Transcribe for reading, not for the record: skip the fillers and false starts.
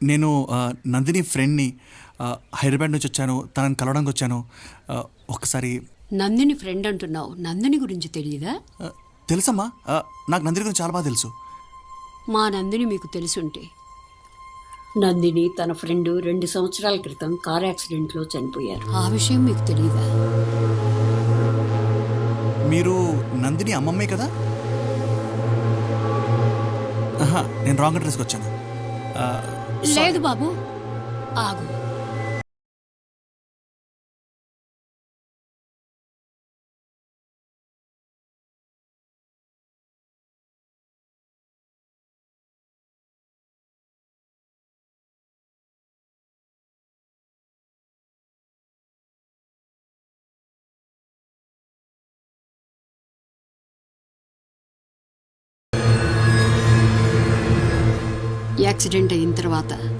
నేను నందిని ఫ్రెండ్ని. హైదరాబాద్ నుంచి వచ్చాను, తనని కలవడానికి వచ్చాను. ఒక్కసారి. నందిని ఫ్రెండ్ అంటున్నావు, నందిని గురించి తెలియదా? తెలుసమ్మా, నాకు నందిని గురించి చాలా బాగా తెలుసు. మా నందిని మీకు తెలుసుంటే. నందిని తన ఫ్రెండ్ 2 సంవత్సరాల క్రితం కార్ యాక్సిడెంట్లో చనిపోయారు. ఆ విషయం మీకు తెలియదా? మీరు నందిని అమ్మమ్మే కదా? నేను రాంగ్ అడ్రస్కి వచ్చాను. లేదు బాబు, ఆగు. యాక్సిడెంట్ అయిన తర్వాత